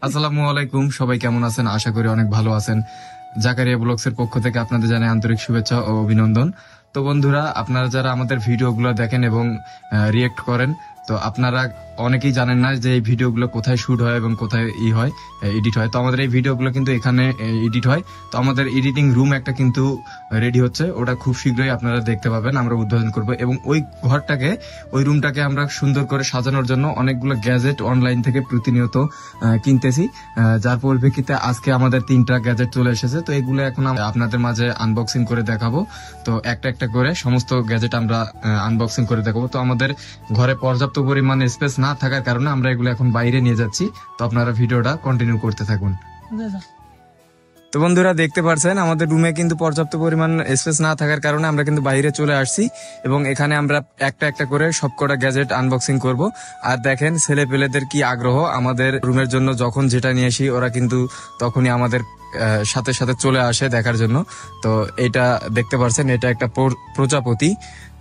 আসসালামু আলাইকুম, সবাই কেমন আছেন? আশা করি অনেক ভালো আছেন। জাকারিয়া ব্লগসের পক্ষ থেকে আপনাদের জানাই আন্তরিক শুভেচ্ছা ও অভিনন্দন। তো বন্ধুরা, আপনারা যারা আমাদের ভিডিওগুলো দেখেন এবং রিয়েক্ট করেন, তো আপনারা অনেকেই জানেন না যে এই ভিডিওগুলো কোথায় শুট হয় এবং কোথায় হয়, এডিট হয়। তো আমাদের এই ভিডিওগুলো কিন্তু এখানে এডিট হয়। তো আমাদের এডিটিং রুম একটা কিন্তু রেডি হচ্ছে, ওটা খুব শীঘ্রই আপনারা দেখতে পাবেন, আমরা উদ্বোধন করব। এবং ওই ঘরটাকে, ওই রুমটাকে আমরা সুন্দর করে সাজানোর জন্য অনেকগুলো গ্যাজেট অনলাইন থেকে প্রতিনিয়ত কিনতেছি, যার পরিপ্রেক্ষিতে আজকে আমাদের 3টা গ্যাজেট চলে এসেছে। তো এগুলো এখন আপনাদের মাঝে আনবক্সিং করে দেখাবো। তো একটা একটা করে সমস্ত গ্যাজেট আমরা আনবক্সিং করে দেখাবো। তো আমাদের ঘরে পর্যাপ্ত পরিমাণ স্পেস না থাকার কারণে আমরা এগুলো এখন বাইরে নিয়ে যাচ্ছি। তো আপনারা ভিডিওটা কন্টিনিউ করতে থাকুন। তো বন্ধুরা, দেখতে পাচ্ছেন আমাদের রুমে কিন্তু পর্যাপ্ত পরিমাণ স্পেস না থাকার কারণে আমরা কিন্তু বাইরে চলে আসছি এবং এখানে আমরা একটা একটা করে সবকটা গ্যাজেট আনবক্সিং করব। আর দেখেন ছেলে পেলেদের কি আগ্রহ আমাদের রুমের জন্য, যখন যেটা নিয়ে আসি ওরা কিন্তু তখনই আমাদের সাথে সাথে চলে আসে দেখার জন্য। তো এটা দেখতে পাচ্ছেন, এটা একটা প্রজাপতি।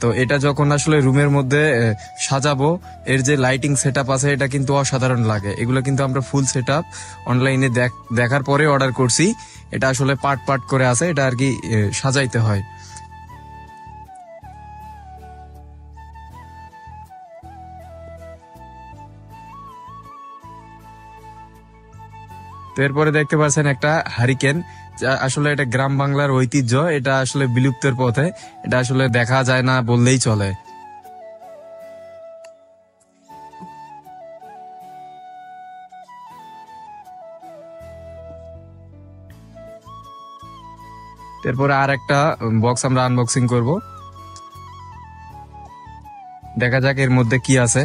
তো এটা যখন আসলে রুমের মধ্যে সাজাবো, এর যে লাইটিং সেটআপ আছে এটা কিন্তু অসাধারণ লাগে। এগুলো কিন্তু আমরা ফুল সেটআপ অনলাইনে দেখার পরে অর্ডার করছি। এটা আসলে পার্ট পার্ট করে আছে, এটা আর কি সাজাইতে হয়। তো এরপরে দেখতে পাচ্ছেন একটা হারিকেন, আসলে এটা গ্রাম বাংলার ঐতিহ্য, এটা আসলে বিলুপ্তের পথে, এটা আসলে দেখা যায় না বললেই চলে। এরপরে আর একটা বক্স আমরা আনবক্সিং করব, দেখা যাক এর মধ্যে কি আছে।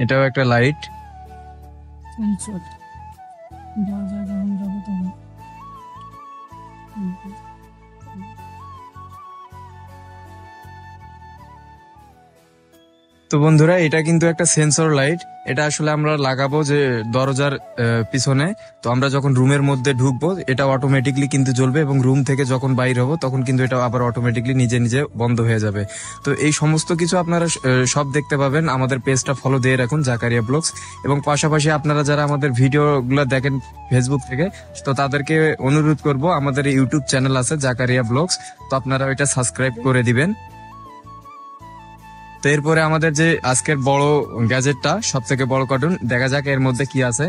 এটাও একটা লাইট। তো বন্ধুরা, এটা কিন্তু একটা সেন্সর লাইট। এটা আসলে আমরা লাগাবো যে দরজার পিছনে। তো আমরা যখন রুমের মধ্যে ঢুকবো এটা অটোমেটিকলি কিন্তু জ্বলবে এবং রুম থেকে যখন বাইর হবো তখন কিন্তু এটা আবার অটোমেটিকলি নিজে নিজে বন্ধ হয়ে যাবে। তো এই সমস্ত কিছু আপনারা সব দেখতে পাবেন। আমাদের পেজটা ফলো দিয়ে রাখুন, জাকারিয়া ব্লগস। এবং পাশাপাশি আপনারা যারা আমাদের ভিডিওগুলো দেখেন ফেসবুক থেকে, তো তাদেরকে অনুরোধ করব, আমাদের ইউটিউব চ্যানেল আছে জাকারিয়া ব্লগস, তো আপনারা ওইটা সাবস্ক্রাইব করে দিবেন। তো এরপরে আমাদের যে আজকের বড় গ্যাজেটটা, সব থেকে বড় কার্টুন, দেখা যাক এর মধ্যে কি আছে।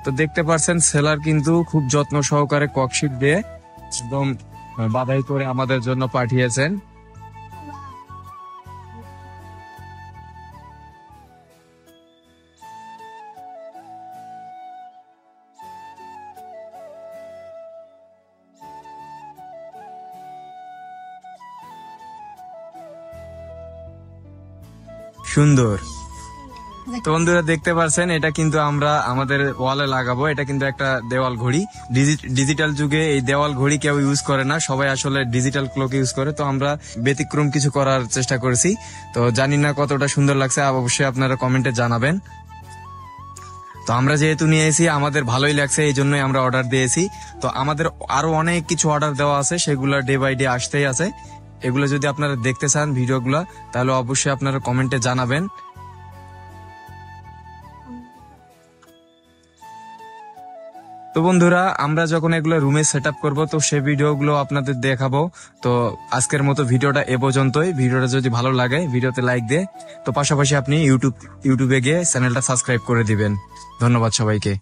তো দেখতে পাচ্ছেন সেলার কিন্তু খুব যত্ন সহকারে ককশিট দিয়ে একদম বাধাই করে আমাদের জন্য পাঠিয়েছেন। সুন্দর। তো বন্ধুরা, দেখতে পাচ্ছেন এটা কিন্তু আমরা আমাদের ওয়ালে লাগাবো। এটা কিন্তু একটা দেওয়াল ঘড়ি। ডিজিটাল যুগে এই দেওয়াল ঘড়ি কেউ ইউজ করে না, সবাই আসলে ডিজিটাল ক্লক ইউজ করে। তো আমরা ব্যতিক্রম কিছু করার চেষ্টা করেছি। তো জানি না কতটা সুন্দর লাগছে, অবশ্যই আপনারা কমেন্টে জানাবেন। তো আমরা যেহেতু নিয়ে এসেছি, আমাদের ভালোই লাগছে, এই জন্যই আমরা অর্ডার দিয়েছি। তো আমাদের আরো অনেক কিছু অর্ডার দেওয়া আছে, সেগুলো ডে বাই ডে আসতেই আছে। এগুলো যদি আপনারা দেখতে চান ভিডিওগুলো, তাহলে অবশ্যই আপনারা কমেন্টে জানাবেন। তো বন্ধুরা, আমরা যখন এগুলো রুমে সেট আপ করবো, তো সেই ভিডিওগুলো আপনাদের দেখাবো। তো আজকের মতো ভিডিওটা এ পর্যন্তই। ভিডিওটা যদি ভালো লাগে ভিডিওতে লাইক দিয়ে, তো পাশাপাশি আপনি ইউটিউবে গিয়ে চ্যানেলটা সাবস্ক্রাইব করে দিবেন। ধন্যবাদ সবাইকে।